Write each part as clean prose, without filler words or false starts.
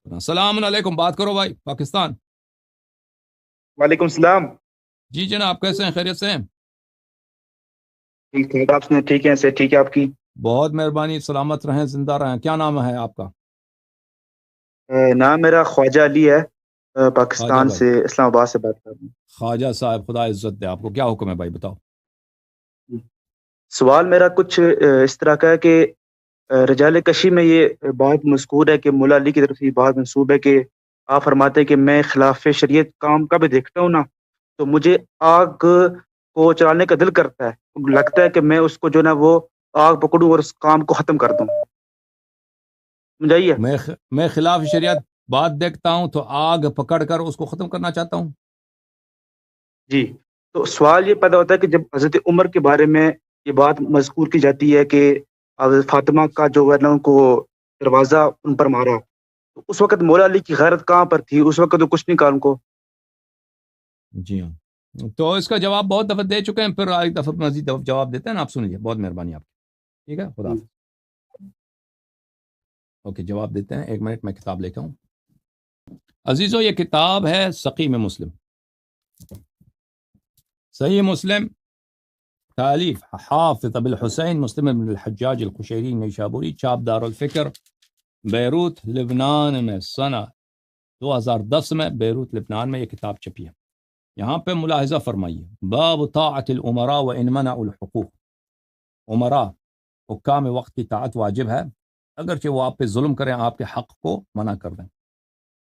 السلام علیکم، بات کرو بھائی، پاکستان۔ وعلیکم السلام۔ جی جناب، کیسے ہیں؟ خیریت سے ہیں؟ ٹھیک ٹھیک، آپ سنیں؟ ٹھیک ہے، سے ٹھیک ہے آپ کی؟ بہت مہربانی، سلامت رہیں، زندہ رہیں۔ کیا نام ہے آپ کا؟ نام میرا خواجہ علی ہے، خواجہ پاکستان بھائی، سے، اسلام آباد سے بات کر رہا خواجہ صاحب، خدا عزت دے آپ کو۔ کیا حکم ہے بھائی، بتاؤ۔ ہوں۔ سوال میرا کچھ اس طرح کا ہے کہ رجال کشی میں یہ بات مذکور ہے کہ مولا علی کی طرف سے یہ بات منسوب ہے کہ آپ فرماتے ہیں کہ میں خلاف شریعت کام کا بھی دیکھتا ہوں نا، تو مجھے آگ کو چلانے کا دل کرتا ہے، لگتا ہے کہ میں اس کو جو نا وہ آگ پکڑوں اور اس کام کو ختم کر دوں، سمجھائیے؟ میں خلاف شریعت بات دیکھتا ہوں تو آگ پکڑ کر اس کو ختم کرنا چاہتا ہوں۔ جی، تو سوال یہ پیدا ہوتا ہے کہ جب حضرت عمر کے بارے میں یہ بات مذکور کی جاتی ہے کہ حضرت فاطمہ کا جو ہے نا ان کو دروازہ ان پر مارا، تو اس وقت مولا علی کی غیرت کہاں پر تھی؟ اس وقت تو کچھ نہیں کہا ان کو۔ جی ہاں، تو اس کا جواب بہت دفعہ دے چکے ہیں، پھر ایک دفعہ مزید جواب دیتے ہیں نا، آپ سن لیجیے۔ بہت مہربانی آپ کی، ٹھیک ہے، خدا حافظ۔ اوکے، جواب دیتے ہیں، ایک منٹ میں کتاب لے کے آؤں۔ عزیزو، یہ کتاب ہے سقیم مسلم، صحیح مسلم، تالیف حافظ ابو الحسین مسلم بن الحجاج القشیری نیشابوری، چاپ دار الفکر، بیروت لبنان میں، سنہ 2010 میں بیروت لبنان میں یہ کتاب چھپی ہے۔ یہاں پہ ملاحظہ فرمائیے، باب طاعت الامراء و ان منعوا الحقوق۔ امراء، حکام وقت کی طاعت واجب ہے، اگرچہ وہ آپ پہ ظلم کریں، آپ کے حق کو منع کر دیں۔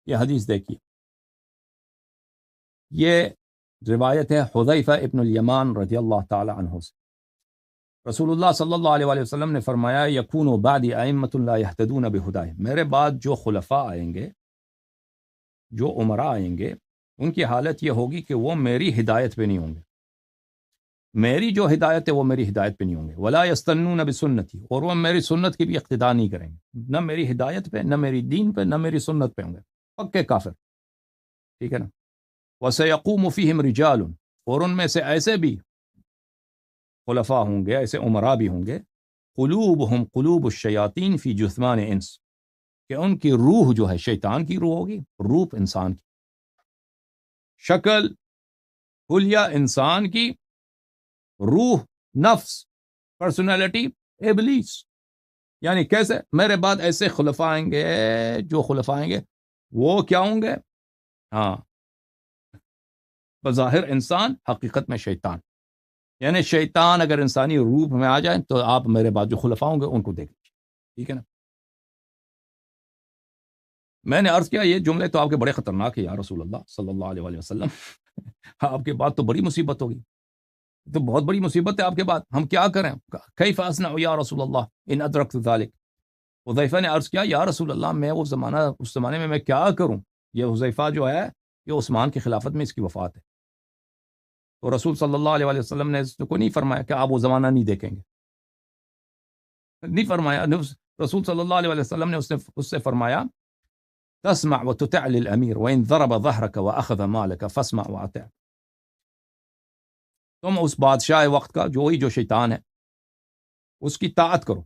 یہ حدیث دیکھیے، یہ روایت ہے حذیفہ ابن الیمان رضی اللہ تعالی عنہ سے۔ رسول اللہ صلی اللہ علیہ وسلم نے فرمایا، یکون بعدی ائمۃ لا یہتدون بہداہ، میرے بعد جو خلفاء آئیں گے، جو امراء آئیں گے، ان کی حالت یہ ہوگی کہ وہ میری ہدایت پہ نہیں ہوں گے، میری جو ہدایت ہے وہ میری ہدایت پہ نہیں ہوں گے، ولا یستنون بسنتی، اور وہ میری سنت کی بھی اقتداء نہیں کریں گے، نہ میری ہدایت پہ، نہ میری دین پہ، نہ میری سنت پہ ہوں گے، پکے کافر، ٹھیک ہے نا۔ وَسَيَقُومُ فِيهِمْ رِجَالٌ، اور ان میں سے ایسے بھی خلفاء ہوں گے، ایسے عمراء بھی ہوں گے، قلوبہم قلوب الشیاطین فی جثمان انس، کہ ان کی روح جو ہے شیطان کی روح ہوگی، روح انسان کی، شکل حلیہ انسان کی، روح نفس پرسنالٹی ابلیس۔ یعنی کیسے؟ میرے بعد ایسے خلفاء آئیں گے، جو خلفاء آئیں گے وہ کیا ہوں گے؟ ہاں، بظاہر انسان، حقیقت میں شیطان۔ یعنی شیطان اگر انسانی روپ میں آ جائے تو آپ میرے بعد جو خلفاء ہوں گے ان کو دیکھ لیجیے، ٹھیک ہے نا۔ میں نے عرض کیا یہ جملے تو آپ کے بڑے خطرناک ہیں یا رسول اللہ صلی اللہ علیہ وسلم، آپ کے بعد تو بڑی مصیبت ہوگی، تو بہت بڑی مصیبت ہے آپ کے بعد، ہم کیا کریں؟ کیف اصنع یا رسول اللہ ان ادرکت ذلک۔ حذیفہ نے عرض کیا، یا رسول اللہ میں اس زمانے میں کیا کروں؟ یہ حذیفہ جو ہے یہ عثمان کی خلافت میں اس کی وفات ہے، تو رسول صلی اللہ علیہ وسلم نے اس کو نہیں فرمایا کہ آپ وہ زمانہ نہیں دیکھیں گے، نہیں فرمایا۔ رسول صلی اللہ علیہ وسلم نے اس سے فرمایا، تسمع وتطع للامیر وان ضرب ظهرك واخذ مالك فاسمع واطع، تم اس بادشاہ وقت کا جو شیطان ہے اس کی طاعت کرو،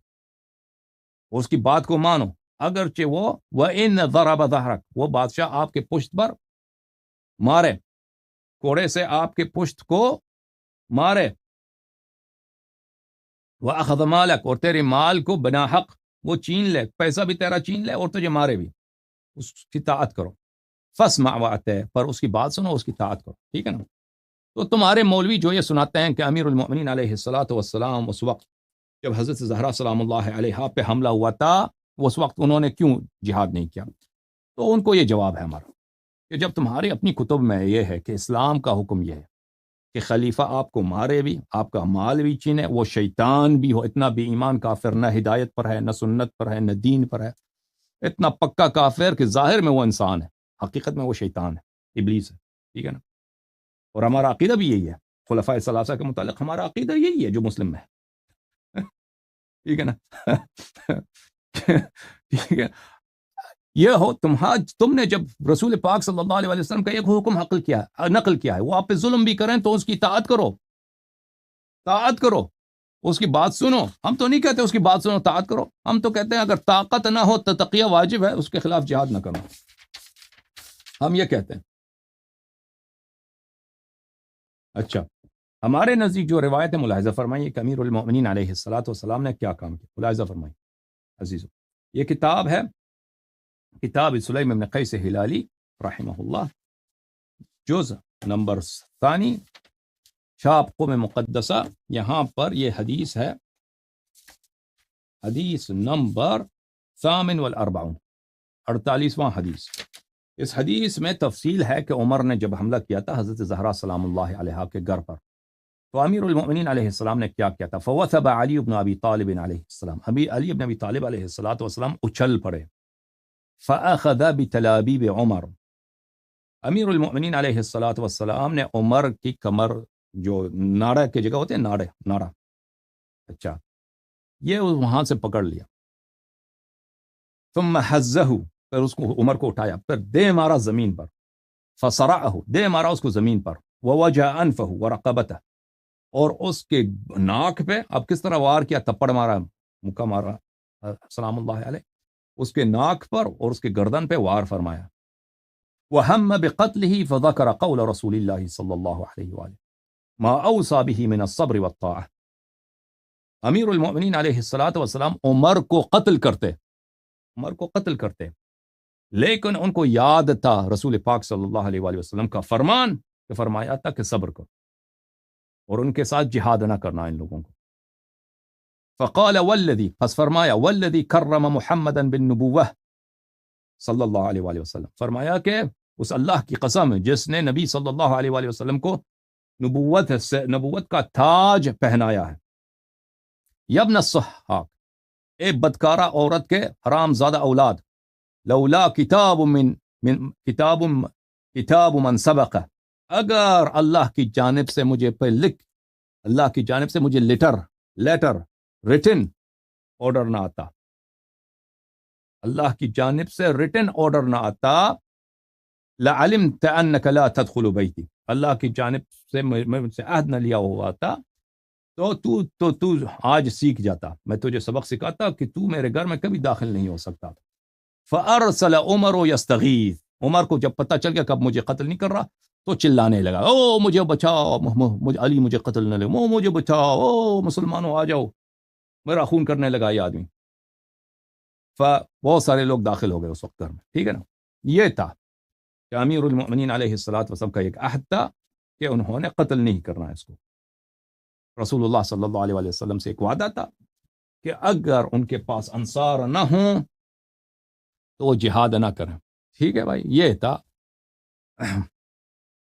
اس کی بات کو مانو، اگرچہ وہ وان ضرب ظهرك، وہ بادشاہ آپ کے پشت پر مارے، کوڑے سے آپ کے پشت کو مارے، وَأَخَذَ مَالَكَ، اور تیرے مال کو بنا حق وہ چھین لے، پیسہ بھی تیرا چھین لے اور تجھے مارے بھی، اس کی طاعت کرو، فَاسْمَعْ وَأَطِعْ، پر اس کی بات سنو، اس کی طاعت کرو، ٹھیک ہے نا۔ تو تمہارے مولوی جو یہ سناتے ہیں کہ امیر المؤمنین علیہ الصلاۃ والسلام اس وقت جب حضرت زہرا سلام اللہ علیہا پہ حملہ ہوا تھا، اس وقت انہوں نے کیوں جہاد نہیں کیا؟ تو ان کو یہ جواب ہے ہمارا کہ جب تمہاری اپنی کتب میں یہ ہے کہ اسلام کا حکم یہ ہے کہ خلیفہ آپ کو مارے بھی، آپ کا مال بھی چھینے، وہ شیطان بھی ہو، اتنا بھی ایمان کافر، نہ ہدایت پر ہے، نہ سنت پر ہے، نہ دین پر ہے، اتنا پکا کافر کہ ظاہر میں وہ انسان ہے، حقیقت میں وہ شیطان ہے، ابلیس ہے، ٹھیک ہے نا۔ اور ہمارا عقیدہ بھی یہی ہے، خلفائے ثلاثہ کے متعلق ہمارا عقیدہ یہی ہے جو مسلم میں ہے، ٹھیک ہے نا۔ ٹھیک ہے، یہ ہو تم نے جب رسول پاک صلی اللہ علیہ وسلم کا ایک حکم نقل کیا ہے، وہ آپ پہ ظلم بھی کریں تو اس کی اطاعت کرو، اس کی بات سنو. ہم تو نہیں کہتے اس کی بات سنو طاعت کرو، ہم تو کہتے ہیں اگر طاقت نہ ہو تو تقیہ واجب ہے، اس کے خلاف جہاد نہ کرو، ہم یہ کہتے ہیں. اچھا، ہمارے نزدیک جو روایت ہے ملاحظہ فرمائیے کہ امیر المؤمنین علیہ الصلوۃ والسلام نے کیا کام کیا. ملاحظہ فرمائیے عزیزو، یہ کتاب ہے کتاب سلیم بن قیس ہلالی رحمہ اللہ، جز نمبر ثانی، شاپ قم مقدسہ. یہاں پر یہ حدیث ہے، حدیث نمبر 48، 48واں حدیث. اس حدیث میں تفصیل ہے کہ عمر نے جب حملہ کیا تھا حضرت زہرا سلام اللہ علیہا کے گھر پر، تو امیر المؤمنین علیہ السلام نے کیا کیا تھا؟ فوثب علی بن ابی طالب علیہ السلام، علی بن ابی طالب علیہ السلام اچھل پڑے. فاخذ بتلابیب عمر، امیر المؤمنین علیہ السلام نے عمر کی کمر، جو ناڑا کی جگہ ہوتے ہیں، ناڑا، اچھا، یہ وہاں سے پکڑ لیا. ثم حزہ، پھر اس کو عمر کو اٹھایا، پھر دے مارا زمین پر. فصرعہ، دے مارا اس کو زمین پر. ووجع انفہ ورقبتہ، اور اس کے ناک پہ، اب کس طرح وار کیا؟ تپڑ مارا، مکہ مارا سلام اللہ علیہ، اس کے ناک پر اور اس کے گردن پہ وار فرمایا. وہم بقتلہ فذکر قول رسول اللہ صلی اللہ علیہ وآلہ ما اوصى به من الصبر والطاعہ. امیر المؤمنین علیہ السلام عمر کو قتل کرتے، لیکن ان کو یاد تھا رسول پاک صلی اللہ علیہ وآلہ وسلم کا فرمان کہ فرمایا تھا کہ صبر کرو اور ان کے ساتھ جہاد نہ کرنا ان لوگوں کو. فقال والذی، پس فرمایا والذی کرم محمدا بالنبوہ صلی اللہ علیہ وآلہ وسلم، فرمایا کہ اس اللہ کی قسم جس نے نبی صلی اللہ علیہ وآلہ وسلم کو نبوت کا تاج پہنایا ہے. یبن الصحاق، اے بدکارہ عورت کے حرام زادہ اولاد، لولا کتاب من سبق، اگر اللہ کی جانب سے مجھے پہ اللہ کی جانب سے مجھے لیٹر ریٹن آرڈر نہ آتا، اللہ کی جانب سے ریٹن آرڈر نہ آتا، لعلمت انک لا تدخل بیتی، اللہ کی جانب سے میں سے عہد نہ لیا ہوا تھا تو آج سیکھ جاتا، میں تجھے سبق سکھاتا کہ تو میرے گھر میں کبھی داخل نہیں ہو سکتا. فارسل عمر یستغیث، عمر کو جب پتہ چل گیا کہ اب مجھے قتل نہیں کر رہا تو چلانے لگا، او مجھے بچاؤ، علی مجھے قتل نہ لے، مجھے بچاؤ، او مسلمانوں آ جاؤ، میرا خون کرنے لگا یہ آدمی. بہت سارے لوگ داخل ہو گئے اس وقت گھر میں، ٹھیک ہے نا. یہ تھا کہ امیر المؤمنین علیہ السلام کا ایک عہد تھا کہ انہوں نے قتل نہیں کرنا ہے اس کو. رسول اللہ صلی اللہ علیہ وآلہ وسلم سے ایک وعدہ تھا کہ اگر ان کے پاس انصار نہ ہوں تو وہ جہاد نہ کریں. ٹھیک ہے بھائی، یہ تھا